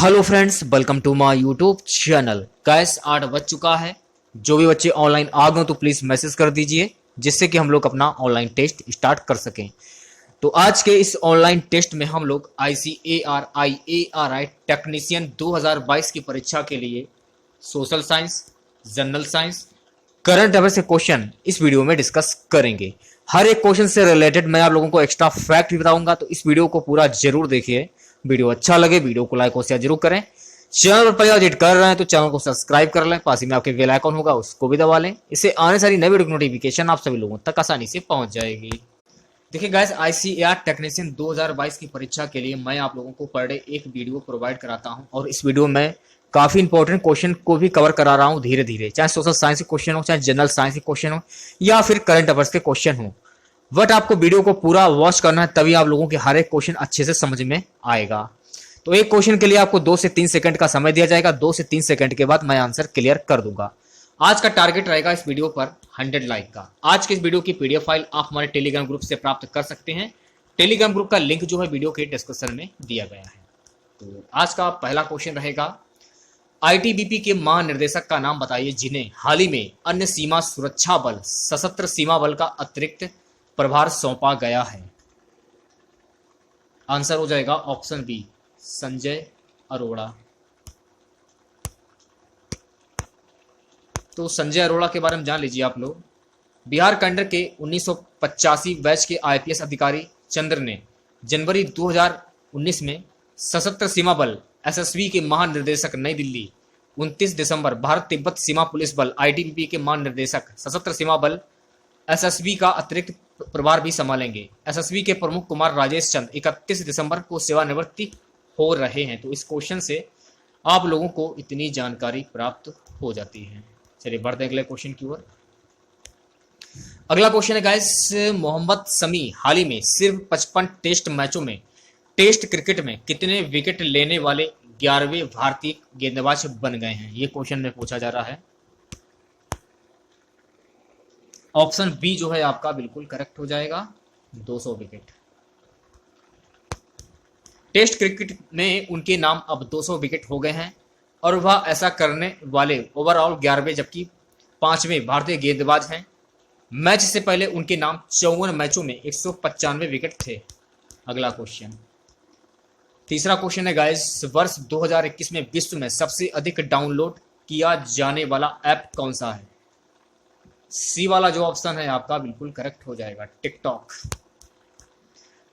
Hello friends, welcome to my YouTube channel. Guys 8 बज चुका है। जो भी बच्चे ऑनलाइन आ गए तो प्लीज़ मैसेज कर दीजिए, जिससे कि हम लोग अपना ऑनलाइन टेस्ट स्टार्ट कर सकें। तो आज के इस ऑनलाइन टेस्ट में हम लोग ICAR टेक्नीशियन 2022 की परीक्षा के लिए social science, general science, current affair से क्वेश्चन इस वीडियो में डिस्कस करेंगे। हर एक क्वेश्चन से रिलेटेड मैं आप लोगों को एक्स्ट्रा फैक्ट भी बताऊंगा, तो इस वीडियो को पूरा जरूर देखिए। वीडियो अच्छा लगे वीडियो को लाइक और शेयर जरूर करें। चैनल पर पहले विजिट कर रहे हैं तो चैनल को सब्सक्राइब कर लें, पास ही में आपके बेल आइकन होगा उसको भी दबा लें। इससे आने सारी नई वीडियो की नोटिफिकेशन आप सभी लोगों तक आसानी से पहुंच जाएगी। देखिए गाइस, ICAR टेक्नीशियन 2022 की परीक्षा के लिए मैं आप लोगों को पर डे एक वीडियो प्रोवाइड कराता हूं, और इस वीडियो में काफी इंपॉर्टेंट क्वेश्चन को भी कवर करा रहा हूं धीरे धीरे, चाहे सोशल साइंस के क्वेश्चन हो, चाहे जनरल साइंस के क्वेश्चन हो, या फिर करंट अफेयर्स के क्वेश्चन हो। बट आपको वीडियो को पूरा वॉच करना है, तभी आप लोगों के हर एक क्वेश्चन अच्छे से समझ में आएगा। तो एक क्वेश्चन के लिए आपको 2 से 3 सेकंड का समय दिया जाएगा। 2 से 3 सेकंड के बाद मैं आंसर क्लियर कर दूंगा। आज का टारगेट रहेगा इस वीडियो पर 100 लाइक का। आज के इस वीडियो की PDF फाइल आप हमारे टेलीग्राम ग्रुप से प्राप्त कर सकते हैं। टेलीग्राम ग्रुप का लिंक जो है वीडियो के डिस्क्रिप्शन में दिया गया है। तो आज का पहला क्वेश्चन रहेगा, ITBP के महानिर्देशक का नाम बताइए जिन्हें हाल ही में अन्य सीमा सुरक्षा बल सशस्त्र सीमा बल का अतिरिक्त प्रभार सौंपा गया है। आंसर हो जाएगा ऑप्शन बी, संजय अरोड़ा। तो संजय अरोड़ा के बारे में जान लीजिए आप लोग। बिहार कैडर के 1985 बैच के IPS अधिकारी चंद्र ने जनवरी 2019 में सशस्त्र सीमा बल SSB के महानिर्देशक नई दिल्ली। 29 दिसंबर भारत तिब्बत सीमा पुलिस बल ITBP के महानिर्देशक सशस्त्र सीमा बल SSB का अतिरिक्त प्रभार भी संभालेंगे। SSB के प्रमुख कुमार राजेश चंद 31 दिसंबर को सेवानिवृत्ति हो रहे हैं। तो इस क्वेश्चन से आप लोगों को इतनी जानकारी प्राप्त हो जाती है। चलिए बढ़ते हैं अगले क्वेश्चन की ओर। अगला क्वेश्चन है गाइस, मोहम्मद शमी हाल ही में सिर्फ 55 टेस्ट मैचों में टेस्ट क्रिकेट में कितने विकेट लेने वाले 11वें भारतीय गेंदबाज बन गए हैं। ये क्वेश्चन में पूछा जा रहा है। ऑप्शन बी जो है आपका बिल्कुल करेक्ट हो जाएगा, 200 विकेट। टेस्ट क्रिकेट में उनके नाम अब 200 विकेट हो गए हैं, और वह ऐसा करने वाले ओवरऑल 11वें जबकि 5वें भारतीय गेंदबाज हैं। मैच से पहले उनके नाम 54 मैचों में 195 विकेट थे। अगला क्वेश्चन, तीसरा क्वेश्चन है गाइस, वर्ष 2021 में विश्व में सबसे अधिक डाउनलोड किया जाने वाला ऐप कौन सा है। सी वाला जो ऑप्शन है आपका बिल्कुल करेक्ट हो जाएगा, टिकटॉक।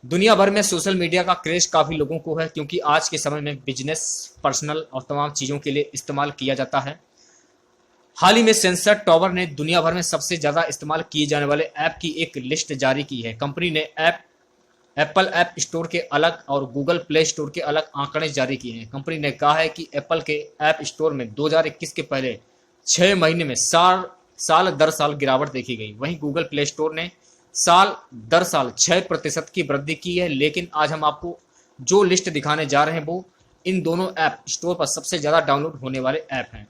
दुनिया भर में सोशल मीडिया का क्रेज काफी लोगों को है, क्योंकि आज के समय में बिजनेस, पर्सनल और तमाम चीजों के लिए इस्तेमाल किया जाता है। हाल ही में सेंसर टावर ने दुनिया भर में सबसे ज्यादा इस्तेमाल किए जाने वाले ऐप की एक लिस्ट जारी की है। कंपनी ने एप्पल ऐप स्टोर के अलग और गूगल प्ले स्टोर के अलग आंकड़े जारी किए हैं। कंपनी ने कहा है कि एप्पल के ऐप स्टोर में 2021 के पहले 6 महीने में साल दर साल गिरावट देखी गई। वहीं गूगल प्ले स्टोर ने साल दर साल 6% की वृद्धि की है। लेकिन आज हम आपको जो लिस्ट दिखाने जा रहे हैं वो इन दोनों ऐप स्टोर पर सबसे ज्यादा डाउनलोड होने वाले ऐप हैं,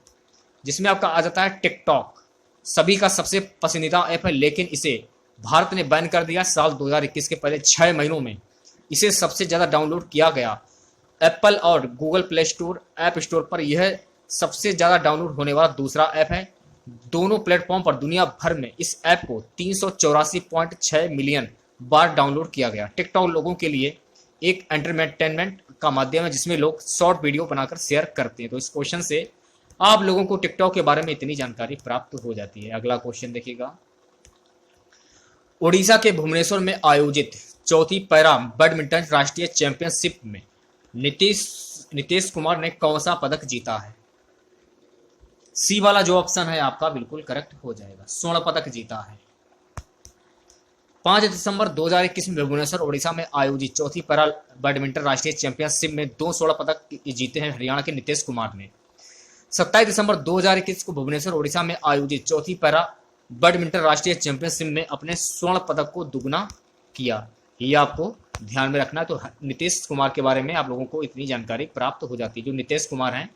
जिसमें आपका आ जाता है टिकटॉक। सभी का सबसे पसंदीदा ऐप है, लेकिन इसे भारत ने बैन कर दिया। साल 2021 के पहले 6 महीनों में इसे सबसे ज्यादा डाउनलोड किया गया। एप्पल और Google play store app store पर यह सबसे ज्यादा डाउनलोड होने वाला दूसरा ऐप है। दोनों प्लेटफॉर्म पर दुनिया भर में इस ऐप को 384.6 मिलियन बार डाउनलोड किया गया। टिकटॉक लोगों के लिए एक एंटरटेनमेंट का माध्यम है, जिसमें लोग शॉर्ट वीडियो बनाकर शेयर करते हैं। तो इस क्वेश्चन से आप लोगों को टिकटॉक के बारे में इतनी जानकारी प्राप्त हो जाती है। अगला क्वेश्चन देखिएगा, ओडिशा के भुवनेश्वर में आयोजित 4वीं पैरा बैडमिंटन राष्ट्रीय चैंपियनशिप में नीतीश कुमार ने कौन सा पदक जीता है। सी वाला जो ऑप्शन है आपका बिल्कुल करेक्ट हो जाएगा, स्वर्ण पदक जीता है। 5 दिसंबर 2021 में भुवनेश्वर ओडिशा में आयोजित 4वीं पैरा बैडमिंटन राष्ट्रीय चैंपियनशिप में 2 स्वर्ण पदक जीते हैं हरियाणा के नीतीश कुमार ने। 27 दिसंबर 2021 को भुवनेश्वर ओडिशा में आयोजित 4वीं पैरा बैडमिंटन राष्ट्रीय चैंपियनशिप में अपने स्वर्ण पदक को दुगना किया। ये आपको ध्यान में रखना है। तो नीतीश कुमार के बारे में आप लोगों को इतनी जानकारी प्राप्त हो जाती है। जो नीतीश कुमार हैं,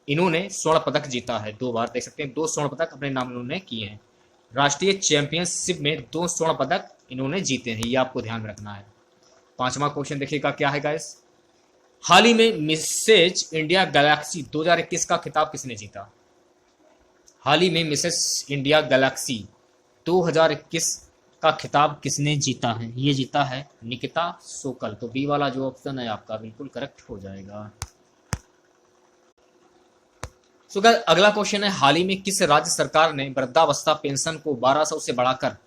इन्होंने स्वर्ण पदक जीता है 2 बार, देख सकते हैं 2 स्वर्ण पदक अपने नाम इन्होंने किए हैं। राष्ट्रीय चैंपियनशिप में 2 स्वर्ण पदक इन्होंने जीते हैं, ये आपको ध्यान में रखना है। 5वां क्वेश्चन देखिएगा क्या है गाइस, हाल ही में मिसेज इंडिया गैलेक्सी 2021 का खिताब किसने जीता? हाल ही में मिसेस इंडिया गैलेक्सी 2021 का खिताब किसने जीता है? ये जीता है निकिता सोकल। तो बी वाला जो ऑप्शन है आपका बिल्कुल करेक्ट हो जाएगा। सो गाइस अगला क्वेश्चन है, हाल ही में किस राज्य सरकार ने वृद्धावस्था पेंशन को 1200 से बढ़ाकर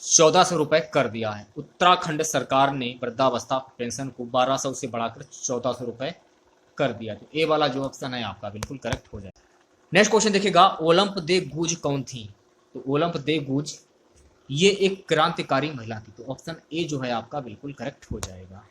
1400 रुपए कर दिया है? उत्तराखंड सरकार ने वृद्धावस्था पेंशन को 1200 से बढ़ाकर 1400 रुपए कर दिया। तो ए वाला जो ऑप्शन है आपका बिल्कुल करेक्ट हो जाएगा। नेक्स्ट क्वेश्चन देखिएगा, ओलंप दे गूज कौन थी? तो ओलंप दे गूज ये एक क्रांतिकारी महिला थी। तो ऑप्शन ए जो है आपका बिल्कुल करेक्ट हो जाएगा।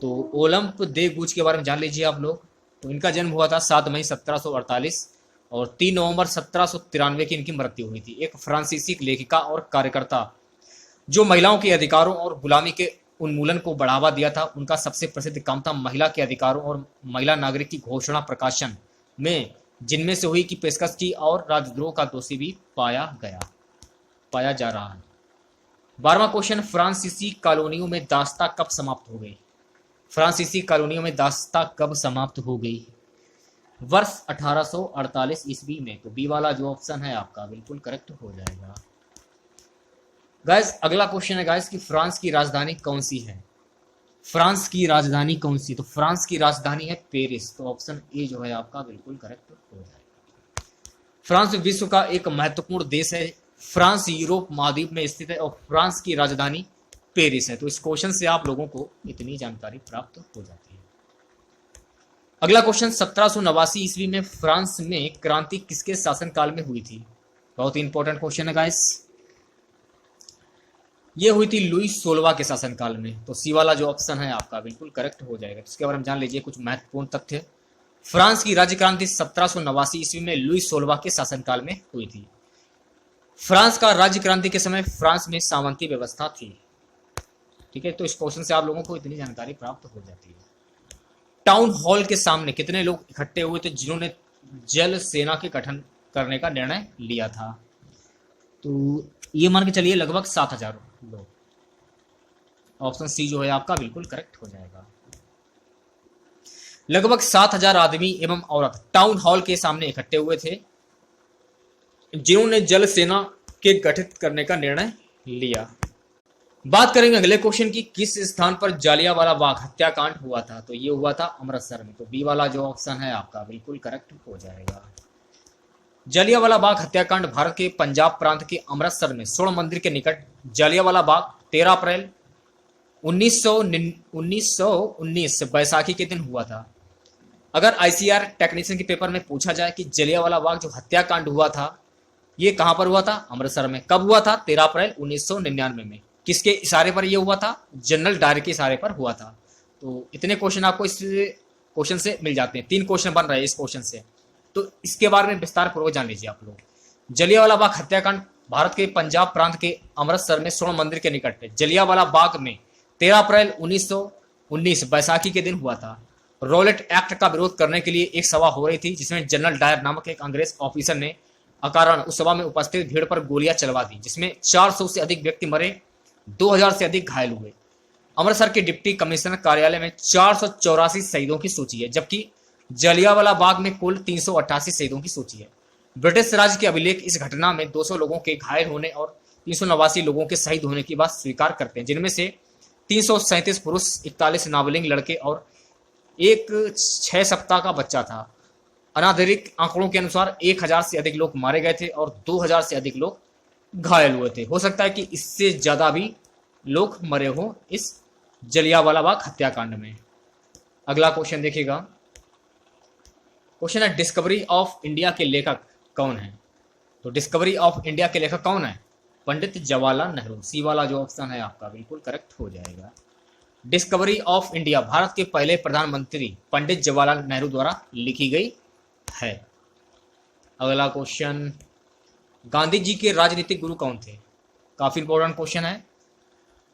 तो ओलंप दे गूज के बारे में जान लीजिए आप लोग। तो इनका जन्म हुआ था 7 मई 1748 और 3 नवंबर 1793 की इनकी मृत्यु हुई थी। एक फ्रांसीसी लेखिका और कार्यकर्ता जो महिलाओं के अधिकारों और गुलामी के उन्मूलन को बढ़ावा दिया था। उनका सबसे प्रसिद्ध काम था महिला के अधिकारों और महिला नागरिक की घोषणा प्रकाशन में, जिनमें से हुई की पेशकश की और राजद्रोह का दोषी भी पाया जा रहा है। 12वां क्वेश्चन, फ्रांसीसी कॉलोनियों में दास्ता कब समाप्त हो गई? फ्रांसीसी कॉलोनियों में दास्ता कब समाप्त हो गई? वर्ष 1848 ईस्वी में। तो बी वाला जो ऑप्शन है आपका बिल्कुल करेक्ट हो जाएगा। गाइस अगला क्वेश्चन है गाइस कि फ्रांस की राजधानी कौन सी है? फ्रांस की राजधानी कौन सी? तो फ्रांस की राजधानी है पेरिस। तो ऑप्शन ए जो है आपका बिल्कुल करेक्ट हो जाएगा। फ्रांस विश्व का एक महत्वपूर्ण देश है। फ्रांस यूरोप महाद्वीप में स्थित है और फ्रांस की राजधानी पेरिस है। तो इस क्वेश्चन से आप लोगों को इतनी जानकारी प्राप्त हो जाती है। अगला क्वेश्चन, 1789 ईस्वी में फ्रांस में क्रांति किसके शासनकाल में हुई थी? बहुत ही इंपॉर्टेंट क्वेश्चन है गाइस। ये हुई थी लुई 16वां के शासनकाल में। तो सी वाला जो ऑप्शन है आपका बिल्कुल करेक्ट हो जाएगा। इसके बारे में जान लीजिए कुछ महत्वपूर्ण तथ्य। फ्रांस की राज्य क्रांति 1789 ईस्वी में लुई 16वां के शासनकाल में हुई थी। फ्रांस का राज्य क्रांति के समय फ्रांस में सामंती व्यवस्था थी। ठीक है, तो इस क्वेश्चन से आप लोगों को इतनी जानकारी प्राप्त हो जाती है। टाउन हॉल के सामने कितने लोग इकट्ठे हुए थे जिन्होंने जल सेना के गठन करने का निर्णय लिया था? तो ये मान के चलिए लगभग 7000 लोग। ऑप्शन सी जो है आपका बिल्कुल करेक्ट हो जाएगा। लगभग 7000 आदमी एवं औरत टाउन हॉल के सामने इकट्ठे हुए थे जिन्होंने जल सेना के गठित करने का निर्णय लिया। बात करेंगे अगले क्वेश्चन की, किस स्थान पर जालियांवाला बाग हत्याकांड हुआ था? तो ये हुआ था अमृतसर में। तो बी वाला जो ऑप्शन है आपका बिल्कुल करेक्ट हो जाएगा। जालियांवाला बाग हत्याकांड भारत के पंजाब प्रांत के अमृतसर में स्वर्ण मंदिर के निकट जालियांवाला बाग 13 अप्रैल 1919 बैसाखी के दिन हुआ था। अगर आईसीआर टेक्नीशियन के पेपर में पूछा जाए कि जालियांवाला बाग जो हत्याकांड हुआ था ये कहां पर हुआ था? अमृतसर में। कब हुआ था? 13 अप्रैल 1999 में। किसके इशारे पर यह हुआ था? जनरल डायर के इशारे पर हुआ था। तो इतने क्वेश्चन आपको इस क्वेश्चन से मिल जाते हैं। 3 क्वेश्चन बन रहे हैं इस क्वेश्चन से, तो इसके बारे में विस्तार पूर्वक जान लीजिए आप लोग। जलियांवाला बाग हत्याकांड भारत के पंजाब प्रांत के अमृतसर में स्वर्ण मंदिर के निकट जलियांवाला बाग में 13 अप्रैल 1919 बैसाखी के दिन हुआ था। रॉलेट एक्ट का विरोध करने के लिए एक सभा हो रही थी जिसमें जनरल डायर नामक एक अंग्रेज ऑफिसर ने अकारण उस सभा में उपस्थित भीड़ पर गोलियां चलवा दी, जिसमें 400 से अधिक व्यक्ति मरे, 2000 से अधिक घायल हुए। अमृतसर के डिप्टी कमिश्नर कार्यालय में 484 शहीदों की सूची है, जबकि जलियांवाला बाग में कुल 388 शहीदों की सूची है। ब्रिटिश राज के अभिलेख इस घटना में 200 लोगों के घायल होने और 389 लोगों के शहीद होने की बात स्वीकार करते हैं, जिनमें से 337 पुरुष, 41 नाबालिग लड़के और एक 6 सप्ताह का बच्चा था। अनाधिकृत आंकड़ों के अनुसार 1000 से अधिक लोग मारे गए थे और 2000 से अधिक लोग घायल हुए थे। हो सकता है कि इससे ज्यादा भी लोग मरे हों इस जलियांवाला बाग हत्याकांड में। अगला क्वेश्चन देखिएगा। क्वेश्चन है, डिस्कवरी ऑफ इंडिया के लेखक कौन है? तो डिस्कवरी ऑफ इंडिया के लेखक कौन है? पंडित जवाहरलाल नेहरू। सी वाला जो ऑप्शन है आपका बिल्कुल करेक्ट हो जाएगा। डिस्कवरी ऑफ इंडिया भारत के पहले प्रधानमंत्री पंडित जवाहरलाल नेहरू द्वारा लिखी गई है। अगला क्वेश्चन, गांधी जी के राजनीतिक गुरु कौन थे? काफी इंपॉर्टेंट क्वेश्चन है।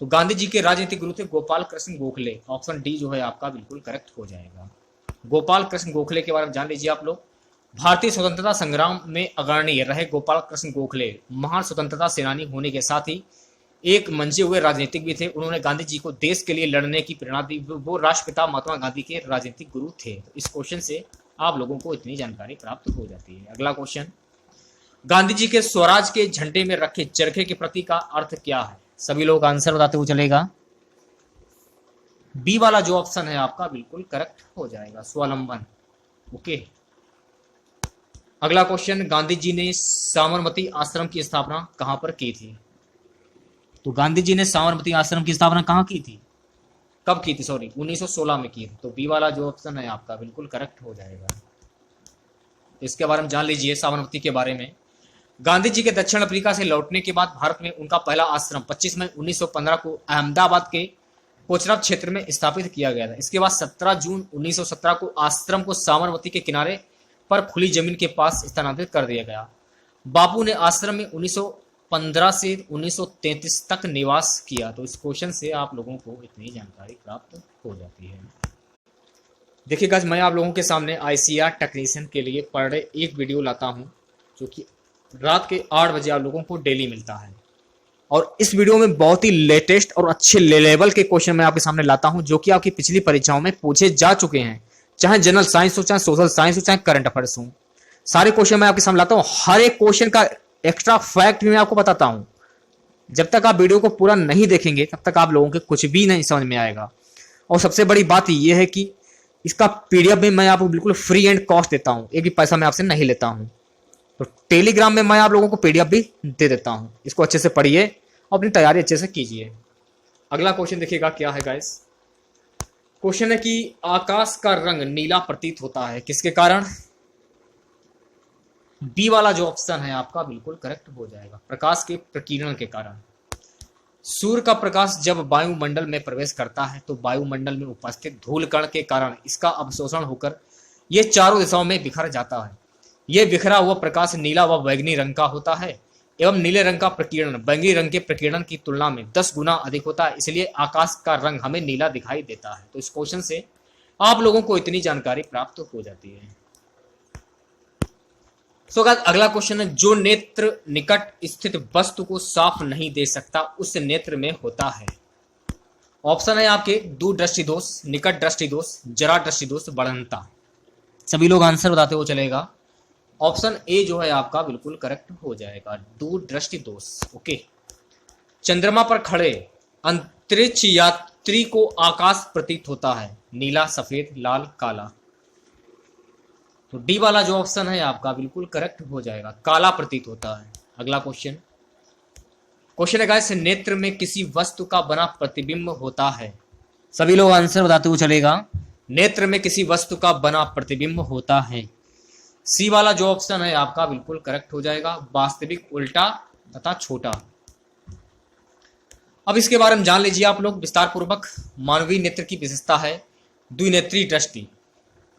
तो गांधी जी के राजनीतिक गुरु थे गोपाल कृष्ण गोखले। ऑप्शन डी जो है आपका बिल्कुल करेक्ट हो जाएगा। गोपाल कृष्ण गोखले के बारे में जान लीजिए आप लोग। भारतीय स्वतंत्रता संग्राम में अग्रणी रहे गोपाल कृष्ण गोखले महान स्वतंत्रता सेनानी होने के साथ ही एक मंजे हुए राजनीतिक भी थे। उन्होंने गांधी जी को देश के लिए लड़ने की प्रेरणा दी। वो राष्ट्रपिता महात्मा गांधी के राजनीतिक गुरु थे। तो इस क्वेश्चन से आप लोगों को इतनी जानकारी प्राप्त हो जाती है। अगला क्वेश्चन, गांधी जी के स्वराज के झंडे में रखे चरखे के प्रतीक का अर्थ क्या है? सभी लोग आंसर बताते हुए चलेगा। बी वाला जो ऑप्शन है आपका बिल्कुल करेक्ट हो जाएगा, स्वावलंबन। ओके, अगला क्वेश्चन, गांधी जी ने साबरमती आश्रम की स्थापना कहां पर की थी? तो गांधी जी ने साबरमती आश्रम की स्थापना कहां की थी? कब की थी? सॉरी, 1916 में की थी। तो बी वाला जो ऑप्शन है आपका बिल्कुल करेक्ट हो जाएगा। इसके बारे में जान लीजिए, साबरमती के बारे में। गांधी जी के दक्षिण अफ्रीका से लौटने के बाद भारत में उनका पहला आश्रम 25 मई 1915 को अहमदाबाद के कोचरब क्षेत्र में स्थापित किया गया था। इसके बाद 17 जून 1917 को आश्रम को साबरमती के किनारे पर खुली जमीन के पास स्थानांतरित कर दिया गया। बापू ने आश्रम में 1915 से 1933 तक निवास किया। तो इस क्वेश्चन से आप लोगों को इतनी जानकारी प्राप्त हो जाती है। देखिए गाइस, मैं आप लोगों के सामने ICAR टेक्नीशियन के लिए पर डे एक वीडियो लाता हूं, जो कि रात के 8 बजे आप लोगों को डेली मिलता है। और इस वीडियो में बहुत ही लेटेस्ट और अच्छे लेवल के क्वेश्चन मैं आपके सामने लाता हूं, जो कि आपकी पिछली परीक्षाओं में पूछे जा चुके हैं, चाहे जनरल साइंस हो, चाहे सोशल साइंस हो, चाहे करंट अफेयर्स हो। सारे क्वेश्चन मैं आपके सामने लाता हूं। हर एक क्वेश्चन का एक्स्ट्रा फैक्ट भी मैं आपको बताता हूं। जब तक आप वीडियो को पूरा नहीं देखेंगे तब तक आप लोगों के कुछ भी नहीं समझ में आएगा। और सबसे बड़ी बात यह है कि इसका PDF में मैं आपको बिल्कुल फ्री एंड कॉस्ट देता हूं, एक भी पैसा मैं आपसे नहीं लेता हूं। तो टेलीग्राम में मैं आप लोगों को PDF भी दे देता हूं। इसको अच्छे से पढ़िए और अपनी तैयारी अच्छे से कीजिए। अगला क्वेश्चन देखिएगा क्या है गाइस। क्वेश्चन है कि आकाश का रंग नीला प्रतीत होता है किसके कारण? बी वाला जो ऑप्शन है आपका बिल्कुल करेक्ट हो जाएगा, प्रकाश के प्रकीर्णन के कारण। सूर्य का प्रकाश जब वायुमंडल में प्रवेश करता है तो वायुमंडल में उपस्थित धूल कण के कारण इसका अवशोषण होकर यह चारों दिशाओं में बिखर जाता है। यह बिखरा हुआ प्रकाश नीला व बैगनी रंग का होता है एवं नीले रंग का प्रकीर्णन बैगनी रंग के प्रकीर्णन की तुलना में 10 गुना अधिक होता है, इसलिए आकाश का रंग हमें नीला दिखाई देता है। तो इस क्वेश्चन से आप लोगों को इतनी जानकारी प्राप्त हो जाती है। सो गाइस, अगला क्वेश्चन है, जो नेत्र निकट स्थित वस्तु को साफ नहीं दे सकता उस नेत्र में होता है। ऑप्शन है आपके दूर दृष्टि दोष, निकट दृष्टि दोष, जरा दृष्टि दोष, बढ़ंता। सभी लोग आंसर बताते हो चलेगा। ऑप्शन ए जो है आपका बिल्कुल करेक्ट हो जाएगा, दूर दृष्टि दोष। ओके, चंद्रमा पर खड़े अंतरिक्ष यात्री को आकाश प्रतीत होता है नीला, सफेद, लाल, काला। तो डी वाला जो ऑप्शन है आपका बिल्कुल करेक्ट हो जाएगा, काला प्रतीत होता है। अगला क्वेश्चन है गाइस, नेत्र में किसी वस्तु का बना प्रतिबिंब होता है। सभी लोग आंसर बताते हुए चलेगा। नेत्र में किसी वस्तु का बना प्रतिबिंब होता है। सी वाला जो ऑप्शन है आपका बिल्कुल करेक्ट हो जाएगा, वास्तविक, उल्टा तथा छोटा। अब इसके बारे में जान लीजिए आप लोग विस्तार पूर्वक। मानवीय नेत्र की विशेषता है द्विनेत्री दृष्टि।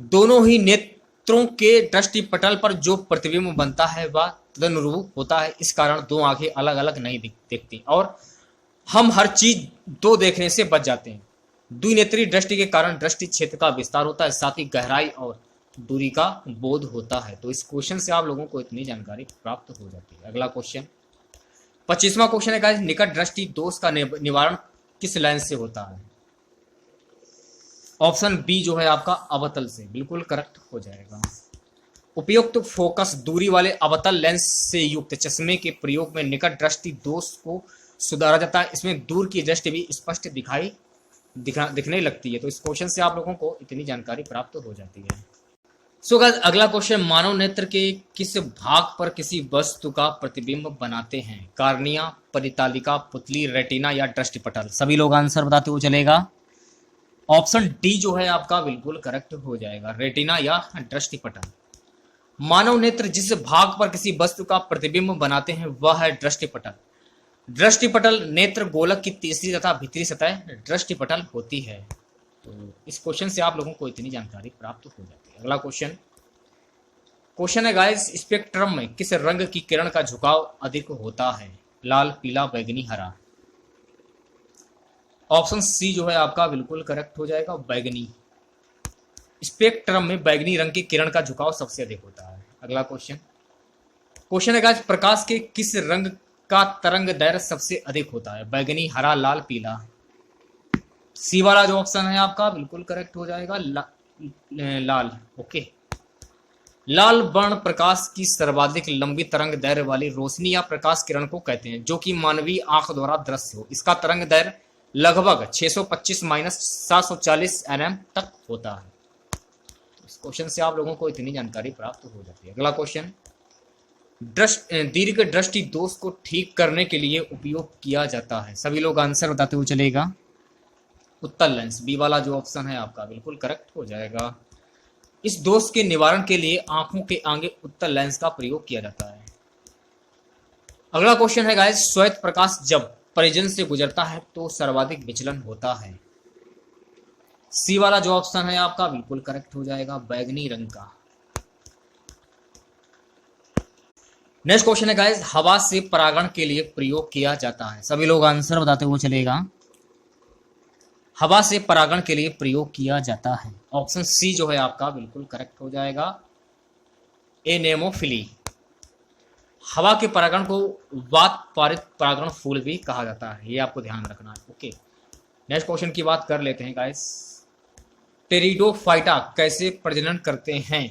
दोनों ही नेत्रों के दृष्टि पटल पर जो प्रतिबिंब बनता है वह तदनुरूप होता है। इस कारण दो आंखें अलग अलग नहीं दिखती और हम हर चीज दो देखने से बच जाते हैं। द्विनेत्री दृष्टि के कारण दृष्टि क्षेत्र का विस्तार होता है, साथ ही गहराई और दूरी का बोध होता है। तो इस क्वेश्चन से आप लोगों को इतनी जानकारी प्राप्त हो जाती है। अगला क्वेश्चन 25वां क्वेश्चन है गाइस, निकट दृष्टि दोष का निवारण किस लेंस से होता है? ऑप्शन बी जो है आपका अवतल से, बिल्कुल करेक्ट हो जाएगा। उपयुक्त फोकस दूरी वाले अवतल लेंस से युक्त चश्मे के प्रयोग में निकट दृष्टि दोष को सुधारा जाता है। इसमें दूर की दृष्टि भी स्पष्ट दिखने लगती है। तो इस क्वेश्चन से आप लोगों को इतनी जानकारी प्राप्त हो जाती है। सो गाइस, अगला क्वेश्चन, मानव नेत्र के किस भाग पर किसी वस्तु का प्रतिबिंब बनाते हैं? कार्निया, परितालिका, पुतली, रेटिना या दृष्टिपटल। सभी लोग आंसर बताते हुए चलेगा। ऑप्शन डी जो है आपका बिल्कुल करेक्ट हो जाएगा, रेटिना या दृष्टिपटल। मानव नेत्र जिस भाग पर किसी वस्तु का प्रतिबिंब बनाते हैं वह है दृष्टिपटल। दृष्टिपटल नेत्र गोलक की तीसरी तथा भीतरी सतह दृष्टिपटल होती है। तो इस क्वेश्चन से आप लोगों को इतनी जानकारी प्राप्त हो जाती है। अगला क्वेश्चन है गाइस, स्पेक्ट्रम में किस रंग की किरण का झुकाव अधिक होता है? लाल, पीला, बैगनी, हरा। ऑप्शन सी जो है आपका बिल्कुल करेक्ट हो जाएगा, बैगनी। स्पेक्ट्रम में बैगनी रंग की किरण का झुकाव सबसे अधिक होता है। अगला क्वेश्चन है गाइस, प्रकाश के किस रंग का तरंग दैर्घ्य सबसे अधिक होता है? बैगनी, हरा, लाल, पीला। सी वाला जो ऑप्शन है आपका बिल्कुल करेक्ट हो जाएगा, लाल। ओके। लाल वर्ण प्रकाश की सर्वाधिक लंबी तरंग दैर्घ्य वाली रोशनी या प्रकाश किरण को कहते हैं जो कि मानवीय आंख द्वारा दृश्य हो। इसका तरंग दैर्घ्य लगभग 625 माइनस 740 nm तक होता है। इस क्वेश्चन से आप लोगों को इतनी जानकारी प्राप्त हो जाती है। अगला क्वेश्चन, दीर्घ दृष्टि दोष को ठीक करने के लिए उपयोग किया जाता है। सभी लोग आंसर बताते हुए चलेगा। उत्तर लेंस, बी वाला जो ऑप्शन है आपका बिल्कुल करेक्ट हो जाएगा। इस दोष के निवारण के लिए आंखों के आगे उत्तल लेंस का प्रयोग किया जाता है। अगला क्वेश्चन है गाइस, श्वेत प्रकाश जब परिजन से गुजरता है तो सर्वाधिक विचलन होता है। सी वाला जो ऑप्शन है आपका बिल्कुल करेक्ट हो जाएगा, बैगनी रंग का। नेक्स्ट क्वेश्चन है गाइस, हवा से परागण के लिए प्रयोग किया जाता है। सभी लोग आंसर बताते हुए चलेगा। हवा से परागण के लिए प्रयोग किया जाता है। ऑप्शन सी जो है आपका बिल्कुल करेक्ट हो जाएगा, एनेमोफिली। हवा के परागण को वात पारित परागण फूल भी कहा जाता है, ये आपको ध्यान रखना है। ओके, नेक्स्ट क्वेश्चन की बात कर लेते हैं गाइस। टेरिडोफाइटा कैसे प्रजनन करते हैं?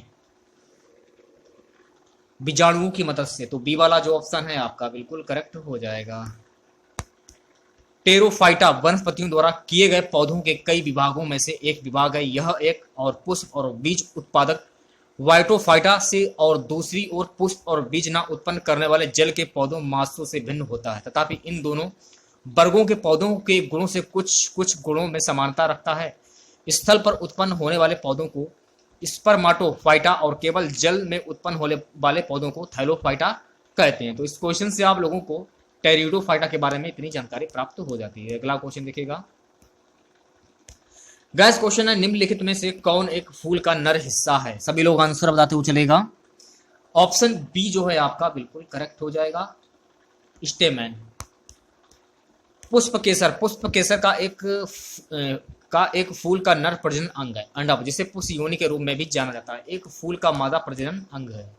बीजाणुओं की मदद से। तो बी वाला जो ऑप्शन है आपका बिल्कुल करेक्ट हो जाएगा। टेरोफाइटा वनस्पतियों द्वारा किए गए पौधों के कई विभागों में से एक विभाग है। यह एक और पुष्प और बीज उत्पादक वाइटोफाइटा से और दूसरी ओर पुष्प और बीज न उत्पन्न करने वाले जल के पौधों मासों से भिन्न होता है। तथापि इन दोनों वर्गों के पौधों के गुणों से कुछ गुणों में समानता रखता है। स्थल पर उत्पन्न होने वाले पौधों को स्पर्माटोफाइटा और केवल जल में उत्पन्न होने वाले पौधों को थैलोफाइटा कहते हैं। तो इस क्वेश्चन से आप लोगों को टेरिडोफाइटा के बारे में इतनी जानकारी प्राप्त हो जाती है। अगला क्वेश्चन देखिएगा गैस, क्वेश्चन है, निम्नलिखित में से कौन एक फूल का नर हिस्सा है? सभी लोग आंसर बताते हुए चलेगा। ऑप्शन बी जो है आपका बिल्कुल करेक्ट हो जाएगा, स्टेमेन। पुष्प केसर का एक फूल का नर प्रजनन अंग है। अंडा, जिसे पुष्प योनि के रूप में भी जाना जाता है, एक फूल का मादा प्रजनन अंग है।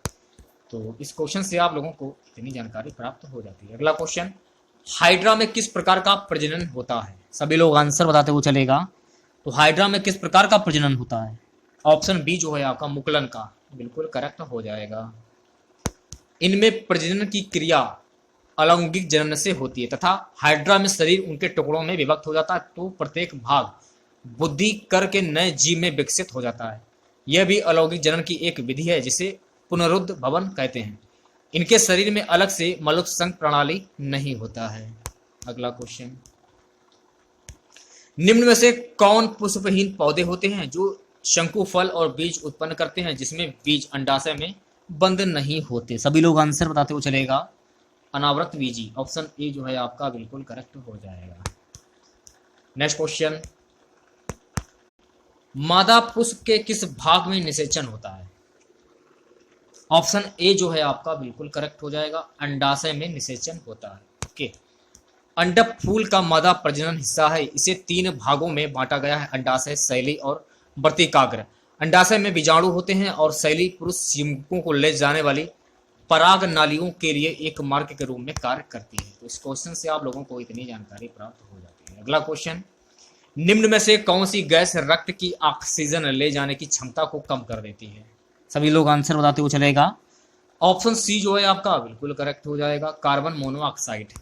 तो इस क्वेश्चन से आप लोगों को इतनी जानकारी प्राप्त हो जाती है। अगला क्वेश्चन, हाइड्रा में किस प्रकार का प्रजनन होता है? सभी लोग आंसर बताते हुए चलेगा। तो हाइड्रा में किस प्रकार का प्रजनन होता है? ऑप्शन बी जो है आपका, मुकुलन का, बिल्कुल करेक्ट हो जाएगा। इनमें प्रजनन की क्रिया अलैंगिक जनन से होती है तथा हाइड्रा में शरीर उनके टुकड़ों में विभक्त हो जाता है, तो प्रत्येक भाग बुद्धि करके नए जीव में विकसित हो जाता है। यह भी अलैंगिक जनन की एक विधि है जिसे पुनरुद्ध भवन कहते हैं। इनके शरीर में अलग से मलुत्संग प्रणाली नहीं होता है। अगला क्वेश्चन, निम्न में से कौन पुष्पहीन पौधे होते हैं जो शंकु फल और बीज उत्पन्न करते हैं जिसमें बीज अंडाशय में बंद नहीं होते? सभी लोग आंसर बताते हुए चलेगा। अनावृत बीजी, ऑप्शन ए जो है आपका बिल्कुल करेक्ट हो जाएगा। नेक्स्ट क्वेश्चन, मादा पुष्प के किस भाग में निषेचन होता है? ऑप्शन ए जो है आपका बिल्कुल करेक्ट हो जाएगा, अंडाशय में निषेचन होता है। ओके, अंडक फूल का मादा प्रजनन हिस्सा है। इसे 3 भागों में बांटा गया है, अंडाशय, शैली और वर्तिकाग्र। अंडाशय में बीजाणु होते हैं और शैली पुरुष युग्मकों को ले जाने वाली पराग नालियों के लिए एक मार्ग के रूप में कार्य करती है। तो इस क्वेश्चन से आप लोगों को इतनी जानकारी प्राप्त हो जाती है। अगला क्वेश्चन, निम्न में से कौन सी गैस रक्त की ऑक्सीजन ले जाने की क्षमता को कम कर देती है? सभी लोग आंसर बताते हुए चलेगा। ऑप्शन सी जो है आपका बिल्कुल करेक्ट हो जाएगा, कार्बन मोनोऑक्साइड।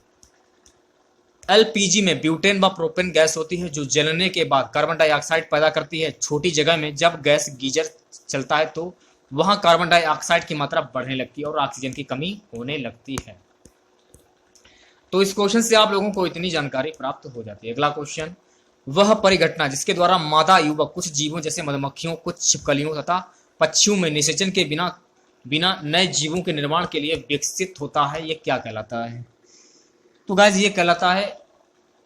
एलपीजी में ब्यूटेन व प्रोपेन गैस होती है जो जलने के बाद कार्बन डाइऑक्साइड पैदा करती है। छोटी जगह में जब गैस गीजर चलता है तो वहां कार्बन डाइऑक्साइड की मात्रा बढ़ने लगती है और ऑक्सीजन की कमी होने लगती है। तो इस क्वेश्चन से आप लोगों को इतनी जानकारी प्राप्त हो जाती है। अगला क्वेश्चन, वह परिघटना जिसके द्वारा मादा युवक कुछ जीवों जैसे मधुमक्खियों, कुछ छिपकलियों तथा पक्षियों में निषेचन के बिना नए जीवों के निर्माण के लिए विकसित होता है, ये क्या कहलाता है? तो गाइस ये कहलाता है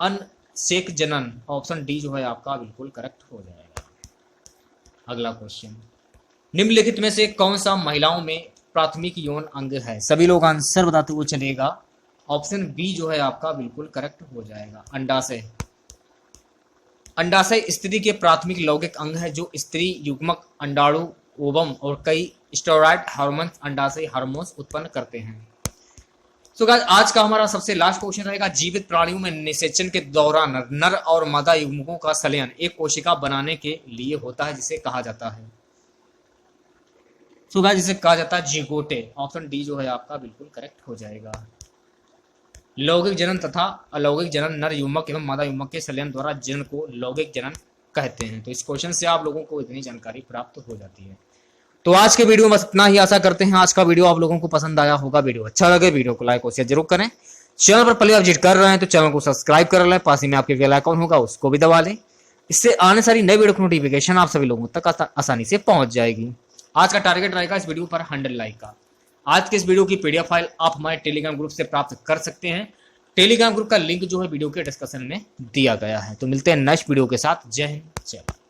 अनसेक जनन। ऑप्शन डी जो है आपका बिल्कुल करेक्ट हो जाएगा। अगला क्वेश्चन, निम्नलिखित में से कौन सा महिलाओं में प्राथमिक यौन अंग है? सभी लोग आंसर बताते हुए चलेगा। ऑप्शन बी जो है आपका बिल्कुल करेक्ट हो जाएगा, अंडाशय। अंडाशय स्त्री के प्राथमिक लैंगिक अंग है जो स्त्री युग्मक, अंडाणु, ओवम और कई स्टेरॉयड हार्मोन अंडाशय हार्मोन्स उत्पन्न करते हैं। तो गाइस आज का हमारा सबसे लास्ट क्वेश्चन रहेगा, जीवित प्राणियों में निषेचन के दौरान नर और मादा युग्मकों का संलयन एक कोशिका बनाने के लिए होता है, जिसे कहा जाता है। तो गाइस जिसे कहा जाता है जिगोटे। ऑप्शन डी जो है आपका बिल्कुल करेक्ट हो जाएगा। लौकिक जनन तथा अलौकिक जनन नर युग्मक एवं मादा युग्मक के संलयन द्वारा जनन को लौकिक जनन कहते हैं। तो इस क्वेश्चन से आप लोगों को इतनी जानकारी प्राप्त हो जाती है। तो आज के वीडियो में बस इतना ही। आशा करते हैं आज का वीडियो आप लोगों को पसंद आया होगा। वीडियो अच्छा लगे वीडियो को लाइक और शेयर जरूर करें। चैनल पर पहले आप विजिट कर रहे हैं तो चैनल को सब्सक्राइब कर लें, पास ही में आपके बेल आइकन होगा उसको भी दबा लें। इससे आने सारी नई वीडियो की नोटिफिकेशन आप सभी लोगों तक आसानी से पहुंच जाएगी। आज का टारगेट रहेगा इस वीडियो पर 100 लाइक का। आज के इस वीडियो की पीडीएफ फाइल आप हमारे टेलीग्राम ग्रुप से प्राप्त कर सकते हैं। टेलीग्राम ग्रुप का लिंक जो है वीडियो के डिस्क्रिप्शन में दिया गया है। तो मिलते हैं नेक्स्ट वीडियो के साथ। जय हिंद, जय भारत।